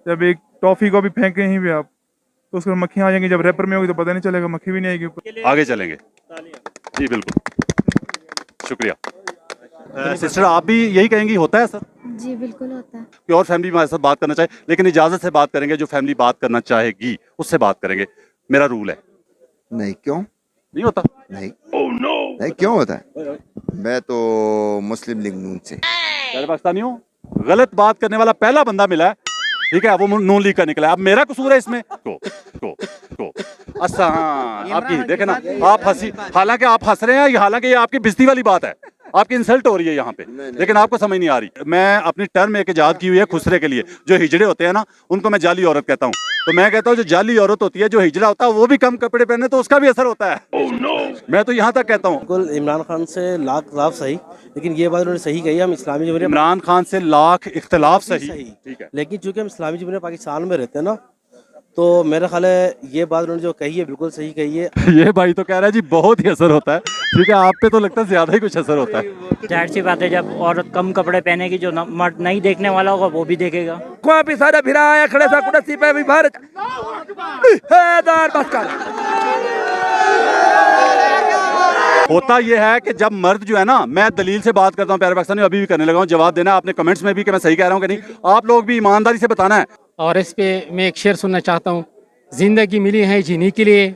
जब एक टॉफ़ी को भी फेंके कहीं भी आप तो उसमें मक्खियाँ आ जाएंगी, जब रैपर में होगी तो पता नहीं चलेगा, मक्खी भी नहीं आएगी ऊपर। आगे चलेंगे जी, बिल्कुल, शुक्रिया। सिस्टर आप भी यही कहेंगी, होता है सर? जी बिल्कुल होता है। कोई और फैमिली हमारे साथ बात करना चाहे, लेकिन इजाजत से बात करेंगे, जो फैमिली बात करना चाहेगी उससे बात करेंगे, मेरा रूल है। नहीं क्यों? नहीं होता? नहीं नहीं क्यों होता है? मैं तो मुस्लिम लीग नून से। पहले पाकिस्तानी हूँ, गलत बात करने वाला पहला बंदा मिला है, ठीक है, वो नून लीग का निकला है। अब मेरा कसूर है इसमें? को अच्छा, हाँ, आपकी देखे ना, आप हंसी, हालांकि आप हंस रहे हैं, हालांकि ये आपकी बेइज्जती वाली बात है, आपकी इंसल्ट हो रही है यहाँ पे, लेकिन आपको समझ नहीं आ रही। मैं अपनी टर्म एक ईजाद की हुई है खुसरे के लिए, जो हिजड़े होते हैं ना उनको मैं जाली औरत कहता हूँ। तो मैं कहता हूँ जो जाली औरत होती है, जो हिजड़ा होता है, वो भी कम कपड़े पहने तो उसका भी असर होता है। मैं तो यहाँ तक कहता हूँ। बिल्कुल इमरान खान से लाख सही, लेकिन ये बात उन्होंने सही कही, हम इस्लामी जमहूरियत इमरान खान से लाख इख्तलाफ सही, ठीक है, लेकिन चूंकि हम इस्लामी जमहूरियत पाकिस्तान में रहते हैं ना, तो मेरा ख्याल है ये बात उन्होंने जो कही है बिल्कुल सही कही है। ये भाई तो कह रहा है जी बहुत ही असर होता है, ठीक है, आप पे तो लगता है ज्यादा ही कुछ असर होता है। जाहिर सी बात है, जब औरत कम कपड़े पहनेगी, जो मर्द नहीं देखने वाला होगा वो भी देखेगा। कोई भी सारा फिरा आया खड़े सा कुर्सी पे भी भारत हैदर बस कर। होता यह है कि जब मर्द जो है ना, मैं दलील से बात करता हूँ, प्यारे पाकिस्तानी अभी भी करने लगा हूँ, जवाब देना है आपने कमेंट्स में भी कि मैं सही कह रहा हूँ कि नहीं, आप लोग भी ईमानदारी से बताना है। और इस पे मैं एक शेर सुनना चाहता हूँ, जिंदगी मिली है जीने के लिए,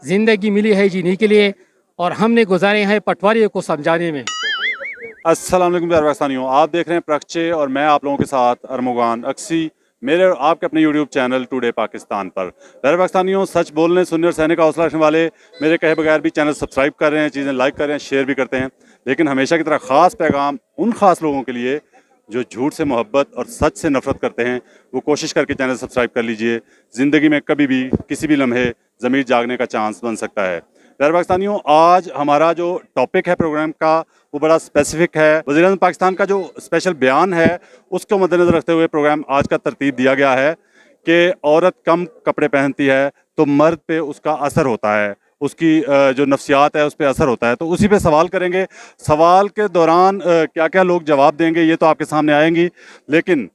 जिंदगी मिली है जीने के लिए, और हमने गुजारे हैं पटवारियों को समझाने में। अस्सलाम वालेकुम प्यारे पाकिस्तानियों, आप देख रहे हैं प्रक्षे और मैं आप लोगों के साथ अरमुगान अक्सी, मेरे और आपके अपने यूट्यूब चैनल टुडे पाकिस्तान पर। प्यारे पाकिस्तानियों, सच बोलने, सुनने और सहने का हौसला रखने वाले मेरे कहे बगैर भी चैनल सब्सक्राइब कर रहे हैं, चीज़ें लाइक कर रहे हैं, शेयर भी करते हैं, लेकिन हमेशा की तरह ख़ास पैगाम उन ख़ास लोगों के लिए जो झूठ से मोहब्बत और सच से नफरत करते हैं, वो कोशिश करके चैनल सब्सक्राइब कर लीजिए। ज़िंदगी में कभी भी किसी भी लम्हे ज़मीर जागने का चांस बन सकता है। प्यारे पाकिस्तानियों, आज हमारा जो टॉपिक है प्रोग्राम का वो बड़ा स्पेसिफिक है। वज़ीर-ए-आज़म पाकिस्तान का जो स्पेशल बयान है उसको मद्देनज़र रखते हुए प्रोग्राम आज का तरतीब दिया गया है कि औरत कम कपड़े पहनती है तो मर्द पे उसका असर होता है, उसकी जो नफ्सियात है उस पर असर होता है। तो उसी पे सवाल करेंगे। सवाल के दौरान क्या क्या लोग जवाब देंगे ये तो आपके सामने आएंगी, लेकिन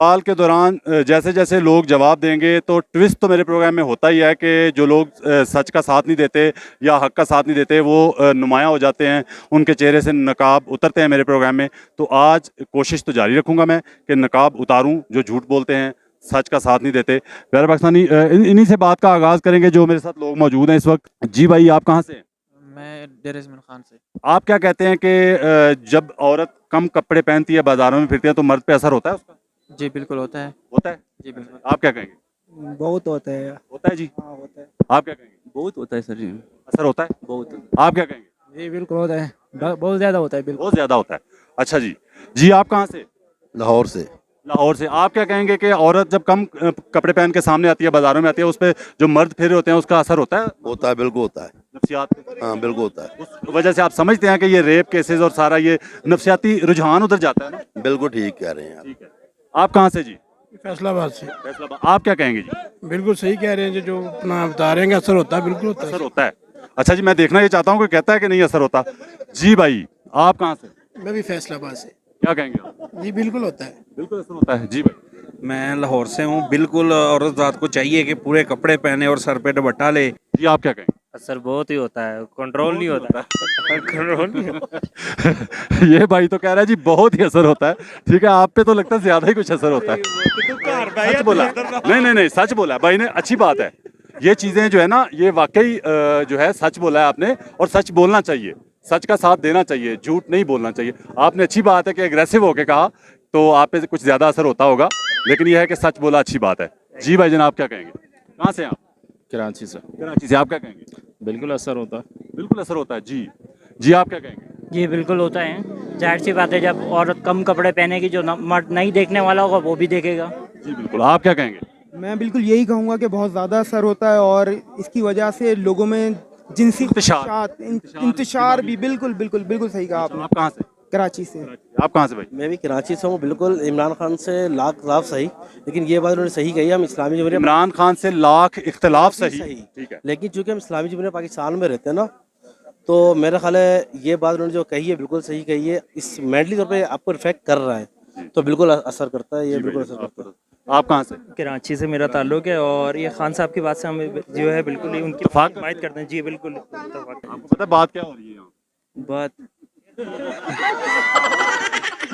सवाल के दौरान जैसे जैसे लोग जवाब देंगे तो ट्विस्ट तो मेरे प्रोग्राम में होता ही है कि जो लोग सच का साथ नहीं देते या हक का साथ नहीं देते वो नुमायाँ हो जाते हैं, उनके चेहरे से नकाब उतरते हैं मेरे प्रोग्राम में। तो आज कोशिश तो जारी रखूँगा मैं कि नकाब उतारूँ जो झूठ बोलते हैं, सच का साथ नहीं देते। प्यारे पाकिस्तानी, इन्हीं से बात का आगाज़ करेंगे जो मेरे साथ लोग मौजूद हैं इस वक्त। जी भाई, आप कहाँ से? मैं डेर इस्माइल खान से। आप क्या कहते हैं कि जब औरत कम कपड़े पहनती है, बाजारों में फिरती है, तो मर्द पे असर होता है उसका? जी बिल्कुल होता है। होता है जी बिल्कुल। आप क्या कहेंगे? बहुत होता है। होता है जी। हाँ होता है। आप क्या कहेंगे? बहुत होता है सर जी। असर होता है बहुत। आप क्या कहेंगे? जी बिल्कुल होता है, बहुत ज़्यादा होता है। बिल्कुल बहुत ज्यादा होता है। अच्छा जी, जी आप कहाँ से? लाहौर से। लाहौर से। आप क्या कहेंगे कि औरत जब कम कपड़े पहन के सामने आती है, बाजारों में आती है, उस पर जो मर्द फिर होते हैं उसका असर होता है? होता है, बिल्कुल होता है। नफ्सियात पे? हाँ बिल्कुल होता है। उस वजह से आप समझते हैं कि ये रेप केसेस और सारा ये नफ्सियाती रुझान उधर जाता है ना? बिल्कुल ठीक कह रहे हैं आप। ठीक है। आप कहाँ से जी? फैसलाबाद से। फैसलाबाद। आप क्या कहेंगे जी? बिल्कुल सही कह रहे हैं जी, जो अपना बता रहे हैं असर होता है, बिल्कुल होता है। असर होता है। अच्छा जी, मैं देखना ये चाहता हूँ कि कहता है कि नहीं असर होता। जी भाई, आप कहाँ से? मैं भी फैसलाबाद से। क्या कहेंगे आप? जी बिल्कुल होता है। बिल्कुल असर होता है। जी भाई। मैं लाहौर से हूँ। बिल्कुल औरत ज़ात को चाहिए कि पूरे कपड़े पहने और सर पे दुपट्टा ले। जी आप क्या कहेंगे? असर बहुत ही होता है, कंट्रोल नहीं होता कंट्रोल नहीं होता। ये भाई तो कह रहा है जी बहुत ही असर होता है। ठीक है, आप पे तो लगता है ज्यादा ही कुछ असर होता है। सच बोला। नहीं, सच बोला भाई ने, अच्छी बात है। ये चीजें जो है ना, ये वाकई जो है सच बोला है आपने, और सच बोलना चाहिए, सच का साथ देना चाहिए, झूठ नहीं बोलना चाहिए। आपने अच्छी बात है कि एग्रेसिव होके कहा तो आप पे कुछ ज्यादा असर होता होगा, लेकिन यह है कि सच बोला, अच्छी बात है। जी भाई जनाब, क्या कहेंगे? कहाँ से आप? कराची से। कराची से। आप क्या कहेंगे? बिल्कुल असर होता है। बिल्कुल असर होता है। जी जी आप क्या कहेंगे? जी बिल्कुल होता है। जाहिर सी बात है, जब औरत कम कपड़े पहनेगी, जो मर्द नहीं देखने वाला होगा वो भी देखेगा। जी बिल्कुल। आप क्या कहेंगे? मैं बिल्कुल यही कहूँगा कि बहुत ज़्यादा असर होता है, और इसकी वजह से लोगों में जिनसी इंतशार भी। बिल्कुल बिल्कुल बिल्कुल सही कहा आपने। आप कहाँ से? कराची से। आप कहाँ से भाई? मैं भी कराची से हूँ। बिल्कुल इमरान खान से लाख सही, लेकिन ये बात उन्होंने सही कही, हम इस्लामी जमहूरियत इमरान खान से लाख इख्तलाफ सही, ठीक है, लेकिन चूंकि हम इस्लामी जमहूरियत पाकिस्तान में रहते हैं ना, तो मेरा ख्याल है ये बात उन्होंने जो कही है बिल्कुल सही कही है। इस मेंटली तौर पे आपको इफेक्ट कर रहा है, तो बिल्कुल असर करता है, ये बिल्कुल असर करता है। आप कहाँ से? कराची से मेरा ताल्लुक़ है और ये खान साहब की बात से हमें जो है बिल्कुल ही उनकी हिमायत करते हैं। जी बिल्कुल आपको पता है बात क्या हो रही है यहाँ?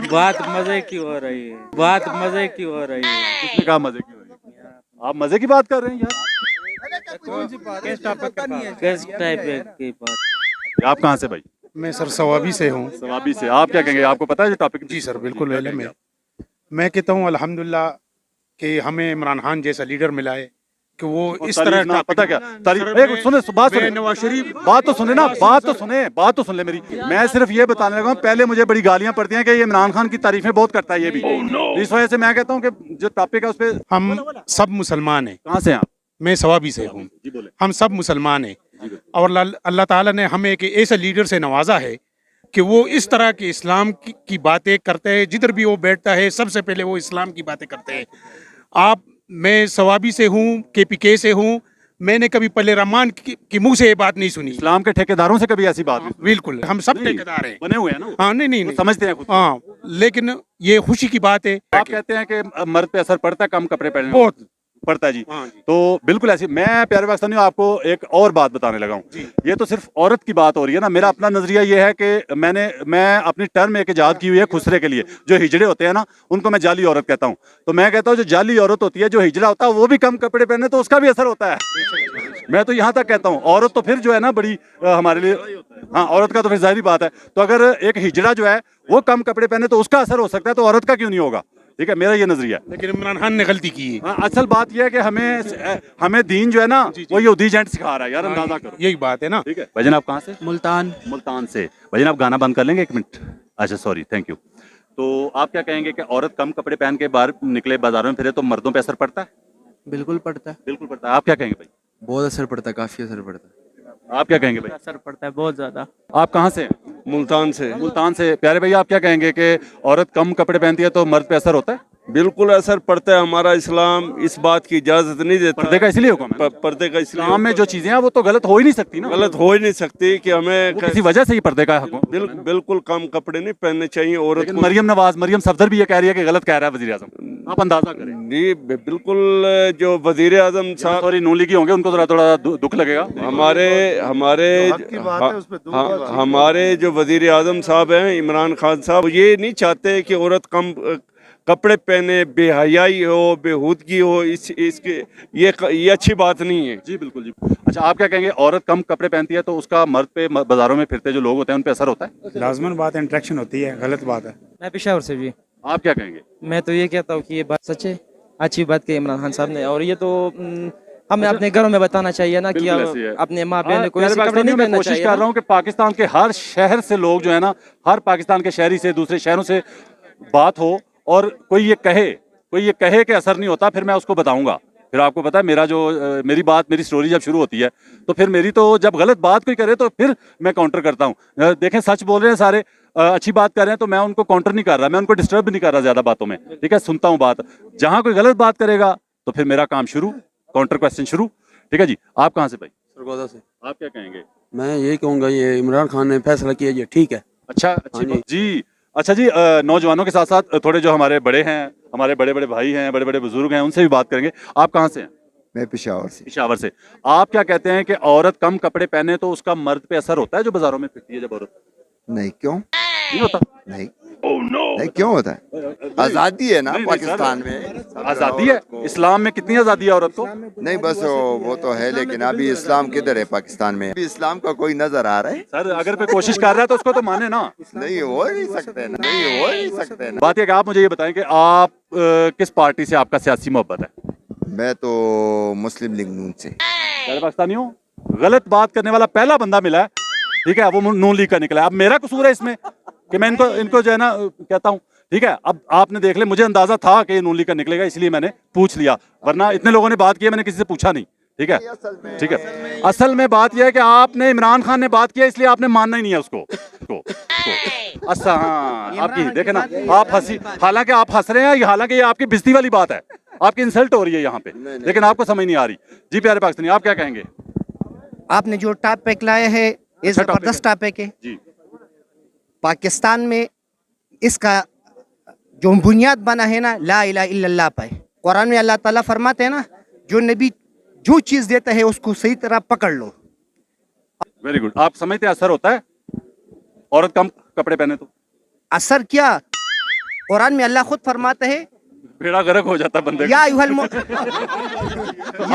बात मजे की हो रही है, बात मजे की हो रही है। किसने कहा मजे की हो रही है? आप मजे की बात कर रहे हैं यार। किस टाइप की बात? आप कहाँ से भाई? मैं सर सवाबी से हूँ। सवाबी से। आप क्या कहेंगे, आपको पता है जो टॉपिक? जी सर बिल्कुल इल्म है। मैं कहता हूँ अल्हम्दुलिल्लाह कि हमें इमरान खान जैसा लीडर मिला है कि वो इस तरह ना पता क्या तारीफ सुने बात सुने नवाज शरीफ बात तो सुने ना बात तो सुन ले मेरी। मैं सिर्फ ये बताने लगा हूँ, पहले मुझे बड़ी गालियां पड़ती हैं कि ये इमरान खान की तारीफें बहुत करता है ये भी। इस वजह से मैं कहता हूँ कि जो टॉपिक है उस पर हम सब मुसलमान हैं। कहाँ से हैं आप? मैं सवाबी से हूँ। हम सब मुसलमान हैं और अल्लाह ताला ने हमें एक ऐसे लीडर से नवाजा है कि वो इस तरह के इस्लाम की बातें करते हैं। जिधर भी वो बैठता है सबसे पहले वो इस्लाम की बातें करते हैं। मैं सवाबी से हूँ, KPK से हूँ। मैंने कभी पल्ले रहमान की मुंह से ये बात नहीं सुनी। इस्लाम के ठेकेदारों से कभी ऐसी बात? बिल्कुल, हम सब ठेकेदार हैं, बने हुए हैं ना। हाँ नहीं समझते हैं खुद। हाँ, लेकिन ये खुशी की बात है। आप कहते हैं कि मर्द पे असर पड़ता है कम कपड़े पहनने? बहुत पड़ता है जी। तो बिल्कुल ऐसी। मैं प्यारे पाकिस्तानियों आपको एक और बात बताने लगा हूँ। ये तो सिर्फ औरत की बात हो रही है ना। मेरा अपना नजरिया ये है कि मैं अपनी टर्म एक इजाद की हुई है खुसरे के लिए। जो हिजड़े होते हैं ना उनको मैं जाली औरत कहता हूँ। तो मैं कहता हूँ जो जाली औरत होती है, जो हिजड़ा होता है, वो भी कम कपड़े पहने तो उसका भी असर होता है। मैं तो यहाँ तक कहता हूँ। औरत तो फिर जो है ना बड़ी हमारे लिए, हाँ औरत का तो फिर जाहिर बात है। तो अगर एक हिजड़ा जो है वो कम कपड़े पहने तो उसका असर हो सकता है, तो औरत का क्यों नहीं होगा? ठीक है, मेरा ये नजरिया। लेकिन इमरान खान ने गलती की है। असल बात यह है कि हमें दीन जो है ना वो यहूदी एजेंट सिखा रहा है यार, अंदाजा करो। यही बात है ना। ठीक है भजन, आप कहाँ से? मुल्तान से। भजन आप गाना बंद कर लेंगे 1 मिनट? अच्छा सॉरी, थैंक यू। तो आप क्या कहेंगे कि औरत कम कपड़े पहन के बाहर निकले, बाजारों में फिरे तो मर्दों पे असर पड़ता है? बिल्कुल पड़ता है। बिल्कुल पड़ता है। आप क्या कहेंगे भाई? बहुत असर पड़ता है, काफी असर पड़ता है। आप क्या कहेंगे भाई? असर पड़ता है बहुत ज्यादा। आप कहाँ से? मुल्तान से। मुल्तान से। प्यारे भैया आप क्या कहेंगे कि औरत कम कपड़े पहनती है तो मर्द पे असर होता है? बिल्कुल असर पड़ता है। हमारा इस्लाम इस बात की इजाजत नहीं देता। पर्दे का इसलिए हुक्म है। पर्दे का इसलिए इस्लाम में जो चीजें हैं वो तो गलत हो ही नहीं सकती ना। गलत हो ही नहीं सकती कि हमें किसी वजह से ही पर्दे का हुक्म। बिल्कुल कम कपड़े नहीं पहनने चाहिए औरत को। मरियम सफदर भी ये कह रही है कि गलत कह रहा है वजीर आजम। आप अंदाजा करें। जी बिल्कुल। जो वजीर आजम साहब सॉरी नून लीगी होंगे, उनको थोड़ा दुख लगेगा। हमारे जो वजीर आजम साहब हैं इमरान खान साहब, ये नहीं चाहते कि औरत कम कपड़े पहने, बेहयाई हो, बेहूदगी हो। इसके ये अच्छी बात नहीं है। जी बिल्कुल जी। अच्छा आप क्या कहेंगे, औरत कम कपड़े पहनती है तो उसका मर्द पे बाजारों में फिरते जो लोग होते हैं उन पे असर होता है? लाजमन बात है, इंटरेक्शन होती है, गलत बात है। मैं पेशावर से भी। आप क्या कहेंगे? मैं तो ये कहता हूँ कि ये बात सच है, अच्छी बात की इमरान खान साहब ने। और ये तो हमें अपने घरों में बताना चाहिए ना कि अपने माँ बहन को ऐसे कपड़े नहीं पहनना चाहिए। कोशिश कर रहा हूँ कि पाकिस्तान के हर शहर से लोग जो है ना, हर पाकिस्तान के शहरी से दूसरे शहरों से बात हो और कोई ये कहे कि असर नहीं होता, फिर मैं उसको बताऊंगा। फिर आपको पता है मेरी स्टोरी जब शुरू होती है तो फिर मेरी तो जब गलत बात कोई करे तो फिर मैं काउंटर करता हूँ। देखें सच बोल रहे हैं सारे, अच्छी बात कर रहे हैं तो मैं उनको काउंटर नहीं कर रहा, मैं उनको डिस्टर्ब नहीं कर रहा ज्यादा बातों में। ठीक है, सुनता हूँ बात। जहाँ कोई गलत बात करेगा तो फिर मेरा काम शुरू, काउंटर क्वेश्चन शुरू। ठीक है जी। आप कहाँ से भाई? सरगोदा से। आप क्या कहेंगे? मैं ये कहूँगा ये इमरान खान ने फैसला किया ये ठीक है। अच्छा जी। अच्छा जी, नौजवानों के साथ साथ थोड़े जो हमारे बड़े हैं, हमारे बड़े बड़े भाई हैं, बड़े बड़े बुजुर्ग हैं, उनसे भी बात करेंगे। आप कहाँ से हैं? मैं पेशावर से। पेशावर से। आप क्या कहते हैं कि औरत कम कपड़े पहने तो उसका मर्द पे असर होता है जो बाजारों में फिरती है जब औरत? नहीं, क्यों नहीं होता? नहीं नहीं क्यों होता है? आजादी है ना पाकिस्तान में। आजादी है। इस्लाम में कितनी आजादी है औरत को? नहीं बस वो तो है, लेकिन अभी इस्लाम किधर है पाकिस्तान में? अभी इस्लाम का कोई नजर आ रहा है? सर अगर कोई कोशिश कर रहा है तो उसको तो माने ना। नहीं हो नहीं सकते ना, नहीं हो नहीं सकते ना। बात यह कि आप मुझे ये बताएं कि आप किस पार्टी से आपका सियासी मोहब्बत है? मैं तो मुस्लिम लीग नून से। पाकिस्तानियों, गलत बात करने वाला पहला बंदा मिला है, ठीक है, वो नून लीग का निकला है। अब मेरा कसूर है इसमें कि मैं इनको जो है ना कहता हूँ। ठीक है, अब आपने देख ले, मुझे अंदाजा था कि ये नून लीग का निकलेगा इसलिए मैंने पूछ लिया, वरना इतने लोगों ने बात की है मैंने किसी से पूछा नहीं। ठीक है, ठीक है। असल में बात यह है कि आपने इमरान खान ने बात किया इसलिए आपने मानना ही नहीं है उसको। अच्छा हाँ, आपकी देखे ना, आप हंसी, हालांकि आप हंस रहे हैं, हालांकि ये आपकी बेइज्जती वाली बात है, आपकी इंसल्ट हो रही है यहाँ पे, लेकिन आपको समझ नहीं आ रही। जी प्यारे पाकिस्तानी, आप क्या कहेंगे? आपने जो टॉपिक लाया है ये जबरदस्त टॉपिक है जी। पाकिस्तान में इसका जो बुनियाद बना है ना ला इलाहा इल्लल्लाह पे, कुरान में अल्लाह ताला फरमाते हैं ना, जो नबी जो चीज़ देता है उसको सही तरह पकड़ लो। Very good. आप समझते हैं असर होता है औरत कम कपड़े पहने तो? असर क्या, कुरान में अल्लाह खुद फरमाता है, बेड़ा गर्क हो जाता बंदे का।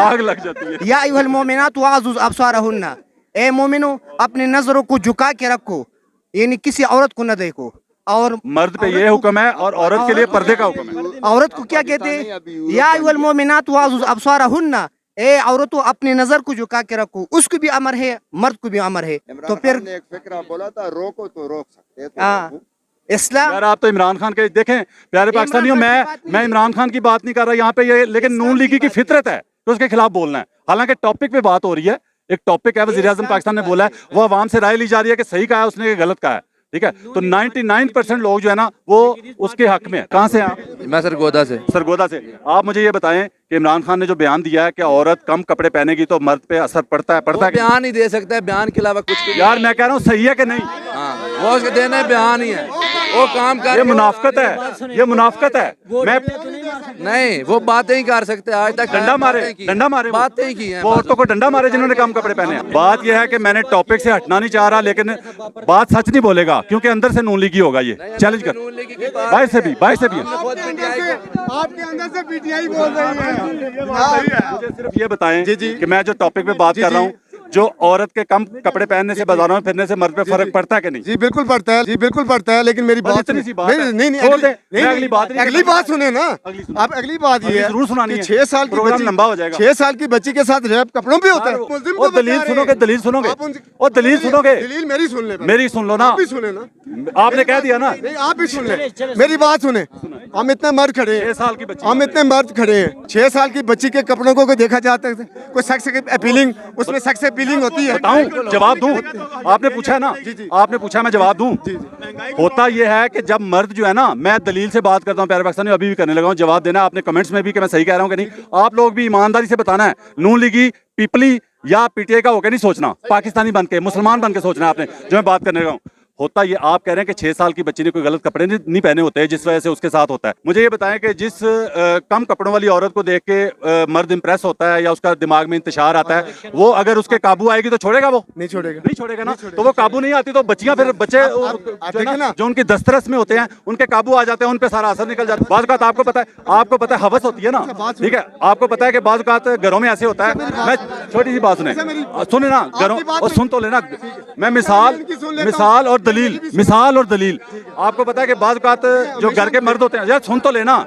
आग लग जाती है। या अय्युहल मोमिनात वागुज़्ज़ू अब्सारहुन्ना, ए मोमिनो अपने नजरों को झुका के रखो, यानी किसी औरत को न देखो। और मर्द पे ये हुक्म है और औरत के लिए पर्दे का हुक्म है। औरत को क्या कहते हैं, या अय्युहल मोमिनात वागुज़्ज़ू अब्सारहुन्ना, ए औरतों अपने नजर को झुका के रखो। उसको भी अमर है, मर्द को भी अमर है। तो फिर एक फिक्रा बोला था, रोको तो रोक सकते हाँ, इस्लाम। यार आप तो इमरान खान के देखें, प्यारे पाकिस्तानियों, मैं इमरान खान की बात नहीं कर रहा यहाँ पे ये, लेकिन नून लीगी की फितरत है तो उसके खिलाफ बोलना है। हालांकि टॉपिक पे बात हो रही है, एक टॉपिक है, वज़ीर आज़म पाकिस्तान ने बोला है, वो आवाम से राय ली जा रही है कि सही कहा है उसने कि गलत कहा है, ठीक है। तो 99% लोग जो है ना वो उसके हक में है। कहाँ से आप? मैं सरगोदा से। सरगोदा से। आप मुझे ये बताएं कि इमरान खान ने जो बयान दिया है कि औरत कम कपड़े पहनेगी तो मर्द पे असर पड़ता है, बयान ही दे सकता है, बयान के अलावा कुछ भी। यार मैं कह रहा हूँ सही है कि नहीं? हाँ, वो उसके देना है, बयान ही है वो काम कर। ये मुनाफकत है, ये मुनाफकत है। मैं नहीं, वो बातें ही कर सकते हैं। आज तक डंडा मारे बातें ही की हैं। वो औरतों को डंडा मारे जिन्होंने कम कपड़े पहने हैं। बात यह है कि मैंने टॉपिक से हटना नहीं चाह रहा, लेकिन बात सच नहीं बोलेगा क्योंकि अंदर से नून लीगी होगा। ये चैलेंज कर, बाहर से भी आपके अंदर से पीटीआई बोल रही है। मुझे सिर्फ ये बताएं कि मैं जो टॉपिक पे बात कर रहा हूँ, जो औरत के कम कपड़े पहनने से, बाजारों में फिरने से मर्द पे फर्क पड़ता है कि नहीं? जी बिल्कुल पड़ता है, जी बिल्कुल पड़ता है, लेकिन मेरी बात इतनी सी बात है। नहीं अगली बात सुने ना आप। अगली बात ये है जरूर सुनानी है। 6 साल की बच्ची, लंबा हो जाएगा। 6 साल की बच्ची के साथ रेप कपड़ों पे होता है। और दलील सुनोगे, दलील सुनोगे और दलील सुनोगे। दलील मेरी सुन ले, मेरी सुन लो ना। आप भी सुने ना, आपने कह दिया ना। नहीं आप भी सुन ले, मेरी बात सुने। हम इतने मर्द खड़े हैं, 6 साल की बच्ची, हम इतने मर्द खड़े हैं, 6 साल की बच्ची के कपड़ों को देखा जाता है, कोई सेक्स अपीलिंग, उसमें सेक्स अपीलिंग होती है। जवाब दूं? आपने पूछा ना, आपने पूछा, मैं जवाब दूं? होता यह है कि जब मर्द जो है ना, मैं दलील से बात करता हूं प्यारे पाकिस्तानी, अभी भी करने लगा हूं। जवाब देना आपने कमेंट्स में भी कि मैं सही कह रहा हूं कि नहीं। आप लोग भी ईमानदारी से बताना है। नून लीगी, पीपली या पीटीआई का होकर नहीं सोचना, पाकिस्तानी बन के, मुसलमान बन के सोचना है आपने, जो मैं बात करने लगा हूं। होता ये, आप कह रहे हैं कि 6 साल की बच्ची ने कोई गलत कपड़े नहीं पहने होते हैं जिस वजह से उसके साथ होता है। मुझे ये बताएं कि जिस कम कपड़ों वाली औरत को देख के मर्द इंप्रेस होता है या उसका दिमाग में इंतशार आता है, वो अगर उसके काबू आएगी तो छोड़ेगा? वो नहीं छोड़ेगा ना। तो वो काबू नहीं आती तो बच्चियां, फिर बच्चे जो उनकी दस्तरस में होते हैं उनके काबू आ जाते हैं, उन पे सारा असर निकल जाता है। बाज़ औक़ात आपको पता है हवस होती है ना, ठीक है। आपको पता है कि बाज़ औक़ात घरों में ऐसे होता है। मैं छोटी सी बात सुने ना, घरों, और सुन तो लेना। मैं मिसाल और दलील आपको पता है कि बाज़ औक़ात जो घर के मर्द होते हैं, यार सुन तो लेना,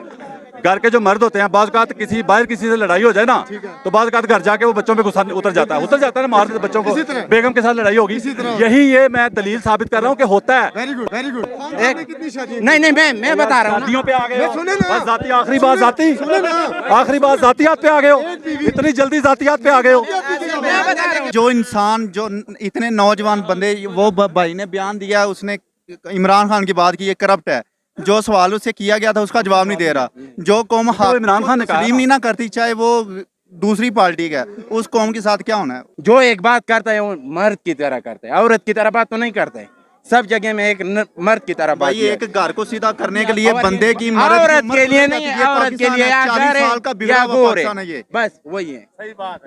घर के जो मर्द होते हैं, बाज़ औक़ात किसी से लड़ाई हो जाए ना, तो बाज़ औक़ात घर जाके वो बच्चों पे गुस्सा उतर जाता है ना, मार देते बच्चों को। बेगम के साथ लड़ाई होगी, यही ये मैं दलील साबित कर रहा हूँ कि होता है। Very good very good. नहीं मैं बता रहा हूँ। शादियों पे आ गए हो, जाती आखिरी बात जातियात पे आ गए हो, इतनी जल्दी जातियात पे आ गए हो। जो इंसान, जो इतने नौजवान बंदे, वो भाई ने बयान दिया, उसने इमरान खान की बात की, ये करप्ट है। जो सवाल उससे किया गया था उसका जवाब नहीं दे रहा। जो कौम इमरान खान ने तस्लीम नहीं ना करती, चाहे वो दूसरी पार्टी का, उस कौम के साथ क्या होना है? जो एक बात करता है वो मर्द की तरह करता है, औरत की तरह बात तो नहीं करता है। सब जगह में एक मर्द की तरह बात। एक घर को सीधा करने के लिए बंदे की औरत के लिए नहीं, औरत के लिए या गोरे, बस वही है।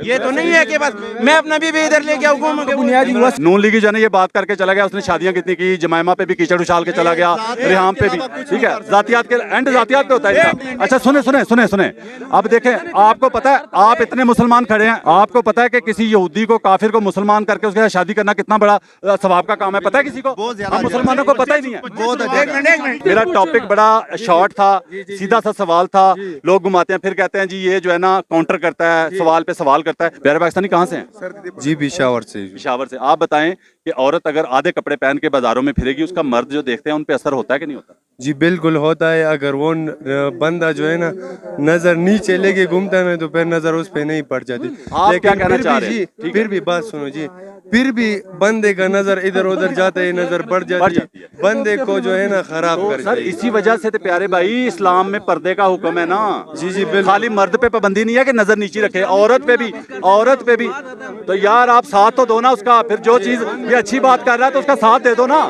ये तो नहीं है कि बस मैं अपना बीवी इधर लेके आऊँ। नून लीगी जो है ये बात करके चला गया, उसने शादियां कितनी की, जमाइमा पे भी कीचड़ उछाल के चला गया, रिहाम पे भी, ठीक है। जातियात के एंड जातियात पे होता है। अच्छा सुने, अब देखें, आपको पता है, आप इतने मुसलमान खड़े हैं, आपको पता है कि किसी यहूदी को, काफिर को मुसलमान करके उसके साथ शादी करना कितना बड़ा सवाब का काम है? पता है किसी को? हम मुसलमानों को पता ही नहीं है। मेरा टॉपिक बड़ा शॉर्ट था, सीधा सा सवाल था। लोग घुमाते हैं, फिर कहते हैं जी ये जो है ना काउंटर करता है, सवाल पे सवाल करता है। प्यारे पाकिस्तानी कहाँ से हैं? जी पेशावर से। आप बताएं कि औरत अगर आधे कपड़े पहन के बाजारों में फिरेगी, उसका मर्द जो देखते हैं उन पे असर होता है कि नहीं होता? जी बिल्कुल होता है। अगर वो बंदा जो है ना नजर नीचे लेके घूमता है ना, तो फिर नजर उस पे नहीं पड़ जाती। आप क्या कहना चाह रहे हैं? फिर भी बात सुनो जी, फिर भी बंदे का नजर इधर उधर जाता है, नजर बढ़ जाती है, बंदे को जो है ना खराब कर। सर इसी वजह से तो प्यारे भाई इस्लाम में पर्दे का हुक्म है ना। जी खाली मर्द पे पाबंदी नहीं है कि नजर नीचे रखे, औरत पे भी। तो यार आप साथ तो दो ना उसका। फिर जो चीज ये अच्छी बात कर रहा है तो उसका साथ दे दो ना,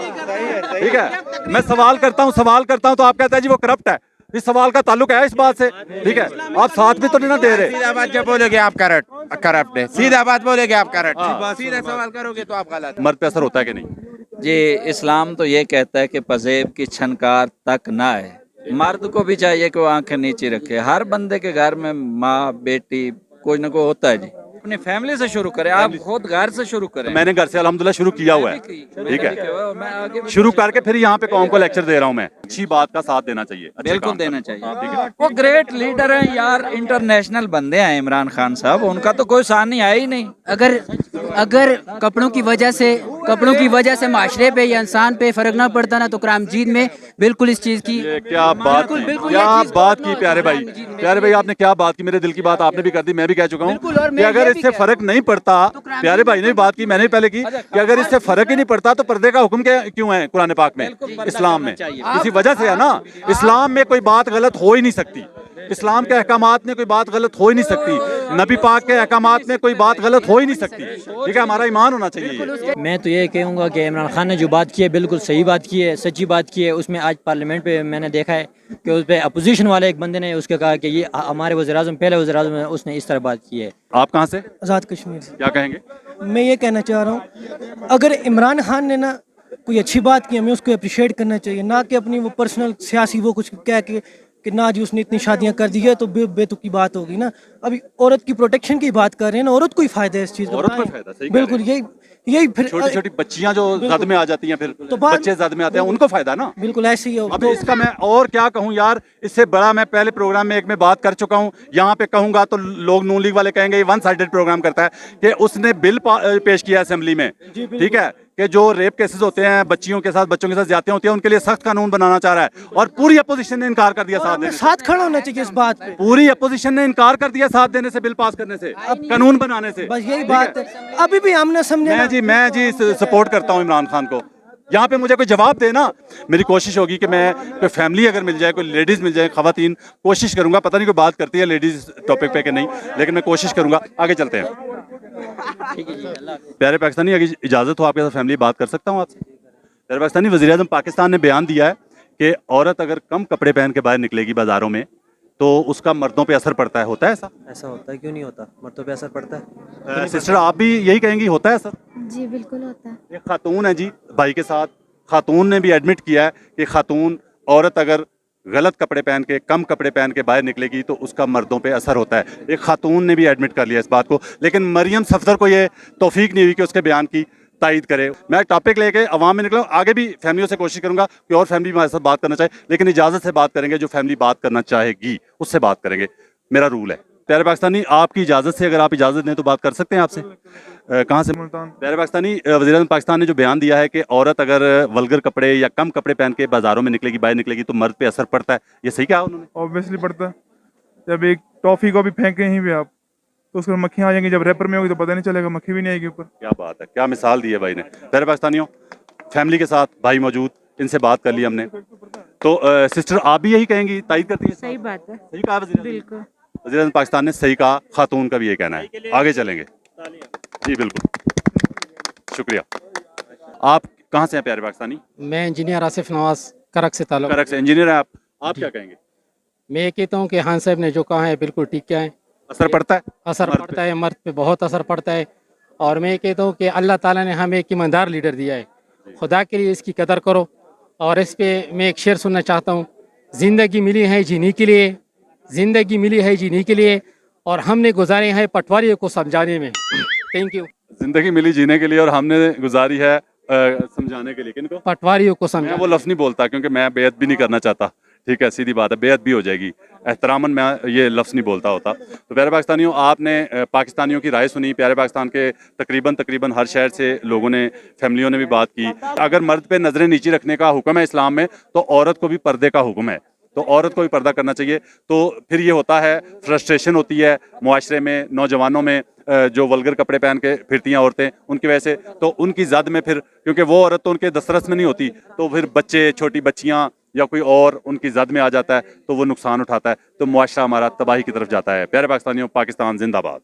ठीक है। मैं सवाल करता हूँ तो आप कहते हैं जी वो करप्ट है। इस सवाल का ताल्लुक है इस बात से, ठीक है? आप साथ भी तो नहीं ना दे रहे। सीधा बात जब बोलोगे आप करप्ट है, सीधा बात बोलोगे आप करप्ट, सीधा सवाल करोगे तो आप गलत। मर्द पे असर होता है कि नहीं? जी, इस्लाम तो ये कहता है कि पजेब की छनकार तक ना है। मर्द को भी चाहिए कि वो आंखें नीचे रखे। हर बंदे के घर में माँ बेटी कोई ना कोई होता है जी। अपनी फैमिली से शुरू करें, आप खुद घर से शुरू करें। तो मैंने घर से अल्हम्दुलिल्लाह शुरू किया हुआ है, ठीक है? शुरू करके फिर यहाँ पे कौम को लेक्चर दे रहा हूँ मैं। अच्छी बात का साथ देना चाहिए, बिल्कुल देना चाहिए। वो ग्रेट लीडर हैं यार, इंटरनेशनल बंदे हैं इमरान खान साहब, उनका तो कोई सानी है ही नहीं। अगर कपड़ों की वजह से माशरे पे या इंसान पे फर्क ना पड़ता ना, तो करामजीद में बिल्कुल इस चीज की क्या बात की प्यारे भाई आपने क्या बात की, मेरे दिल की बात आपने भी कर दी, मैं भी कह चुका हूँ कि अगर इससे फर्क नहीं पड़ता, प्यारे भाई ने भी बात की, मैंने भी पहले की, कि अगर इससे फर्क ही नहीं पड़ता तो पर्दे का हुक्म क्यों है कुरान पाक में, इस्लाम में? किसी वजह से है ना। इस्लाम में कोई बात गलत हो ही नहीं सकती, इस्लाम के अहकामात में कोई बात गलत हो ही नहीं सकती, नबी पाक के अहकामात में कोई बात गलत हो ही नहीं सकती, ठीक है? हमारा ईमान होना चाहिए। मैं तो ये कहूँगा कि इमरान खान ने जो बात की है बिल्कुल सही बात की है, सच्ची बात की है। उसमें आज पार्लियामेंट पे मैंने देखा है कि उस पर अपोजिशन वाले एक बंदे ने उसके कहा कि ये हमारे वज़ीर-ए-आज़म, पहले वज़ीर-ए-आज़म है, उसने इस तरह बात की है। आप कहाँ से? आज़ाद कश्मीर से। क्या कहेंगे? मैं ये कहना चाह रहा हूँ, अगर इमरान खान ने ना कोई अच्छी बात की, हमें उसको अप्रिशिएट करना चाहिए, ना कि अपनी वो पर्सनल सियासी वो कुछ कह के कि ना जी उसने इतनी शादियां कर दी है तो बेतुकी बात होगी ना। अभी औरत की प्रोटेक्शन की बात कर रहे हैं ना, औरत को ही फायदा है इस चीज़ का। औरत को फायदा, सही बिल्कुल यही फिर छोटी बच्चियां जो जद में आ जाती हैं, फिर तो बच्चे जद में आते हैं, उनको फायदा ना। बिल्कुल ऐसे ही हो। अब इसका मैं और क्या कहूं यार, इससे बड़ा मैं पहले प्रोग्राम में एक में बात कर चुका हूं, यहाँ पे कहूंगा तो लोग नून लीग वाले कहेंगे ये वन साइडेड प्रोग्राम करता है, कि उसने बिल पेश किया असेंबली में, ठीक है, कि जो रेप केसेस होते हैं बच्चों के साथ ज्यादतियां होती हैं, उनके लिए सख्त कानून बनाना चाह रहा है, और पूरी अपोजिशन ने इनकार कर दिया साथ खड़ा होना चाहिए इस बात पे। पूरी अपोजिशन ने इनकार कर दिया साथ देने से, बिल पास करने से, कानून बनाने से। बस यही बात है, अभी भी हमने समझा। मैं जी सपोर्ट करता हूँ इमरान खान को। यहाँ पे मुझे कोई जवाब देना, मेरी कोशिश होगी कि मैं कोई फैमिली अगर मिल जाए, कोई लेडीज़ मिल जाए, खवातीन, कोशिश करूँगा। पता नहीं कोई बात करती है लेडीज़ टॉपिक पे कि नहीं, लेकिन मैं कोशिश करूँगा। आगे चलते हैं। प्यारे पाकिस्तानी, अगर इजाज़त हो आपके साथ फैमिली बात कर सकता हूँ आपसे? प्यारे पाकिस्तानी, वज़ीर-ए-आज़म पाकिस्तान ने बयान दिया है कि औरत अगर कम कपड़े पहन के बाहर निकलेगी बाज़ारों में तो उसका मर्दों पे असर पड़ता है। होता है ऐसा? ऐसा होता है, क्यों नहीं होता? मर्दों पे असर पड़ता है। सिस्टर आप भी यही कहेंगी होता है असर? जी बिल्कुल होता है। एक खातून है जी भाई के साथ, खातून ने भी एडमिट किया है कि खातून औरत अगर गलत कपड़े पहन के, कम कपड़े पहन के बाहर निकलेगी तो उसका मर्दों पे असर होता है। एक खातून ने भी एडमिट कर लिया इस बात को, लेकिन मरियम सफदर को ये तौफीक नहीं हुई कि उसके बयान की तायद करे। मैं टॉपिक लेके अवाम में निकला, आगे भी फैमिलियों से कोशिश करूंगा कि और फैमिली हमारे साथ बात करना चाहे, लेकिन इजाज़त से बात करेंगे, जो फैमिली बात करना चाहेगी उससे बात करेंगे, मेरा रूल है। प्यारे पाकिस्तानी, आपकी इजाज़त से, अगर आप इजाज़त दें तो बात कर सकते हैं आपसे। कहाँ से? प्यारे पाकिस्तानी, वज़ीर-ए-आज़म पाकिस्तान ने जो बयान दिया है कि औरत अगर वल्गर कपड़े या कम कपड़े पहन के बाज़ारों में निकलेगी, बाहर निकलेगी तो मर्द पे असर पड़ता है, ये सही कहा उन्होंने? ऑब्वियसली पड़ता है। जब एक टॉफ़ी को भी फेंके कहीं भी आप तो उसमें मक्खियाँ आ जाएंगी, जब रैपर में होगी तो पता नहीं चलेगा, मक्खी भी नहीं आएगी ऊपर। क्या बात है, क्या मिसाल दी है भाई ने। प्यारे पाकिस्तानियों, फैमिली के साथ भाई मौजूद, इनसे बात कर ली हमने, तो सिस्टर आप भी यही कहेंगी, तायद करती हैं? सही बात है, सही कहा बिल्कुल। वज़ीर-ए-आज़म पाकिस्तान ने सही कहा, खातून का भी ये कहना है। आगे चलेंगे जी, बिल्कुल, शुक्रिया। आप कहाँ से हैं प्यारे पाकिस्तानी? मैं इंजीनियर आसिफ नवाज, करक से ताल्लुक। करक से इंजीनियर हैं आप क्या कहेंगे? मैं ये कहता हूँ कि खान साहब ने जो कहा है बिल्कुल ठीक क्या है। असर पड़ता है? असर पड़ता है, मर्द पे बहुत असर पड़ता है। और मैं ये कहता हूँ कि अल्लाह ताला ने हमें एक ईमानदार लीडर दिया है, खुदा के लिए इसकी कदर करो। और इस पे मैं एक शेर सुनना चाहता हूँ, ज़िंदगी मिली है जीने के लिए, ज़िंदगी मिली है जीने के लिए, और हमने गुजारे हैं पटवारियों को समझाने में। Thank you. जिंदगी मिली जीने के लिए और हमने गुजारी है समझाने के लिए। किनको? पटवारियों को समझाने। मैं वो लफ्ज़ नहीं बोलता क्योंकि मैं बेअदब भी नहीं करना चाहता, ठीक है, सीधी बात है, बेअदब भी हो जाएगी, एहतरामन मैं ये लफ्ज़ नहीं बोलता होता। तो प्यारे पाकिस्तानियों, आपने पाकिस्तानियों की राय सुनी। प्यारे पाकिस्तान के तकरीबन हर शहर से लोगों ने, फैमिलियों ने भी बात की। अगर मर्द पे नज़रें नीचे रखने का हुक्म है इस्लाम में, तो औरत को भी पर्दे का हुक्म है, तो औरत को भी पर्दा करना चाहिए। तो फिर ये होता है, फ्रस्ट्रेशन होती है मुआशरे में, नौजवानों में, जो वल्गर कपड़े पहन के फिरती हैं औरतें, उनकी वजह से, तो उनकी जद में फिर, क्योंकि वो औरत तो उनके दस्तरस में नहीं होती, तो फिर बच्चे, छोटी बच्चियाँ या कोई और उनकी जद में आ जाता है, तो वो नुकसान उठाता है, तो मुआशरा हमारा तबाही की तरफ जाता है। प्यारे पाकिस्तानियों, पाकिस्तान जिंदाबाद।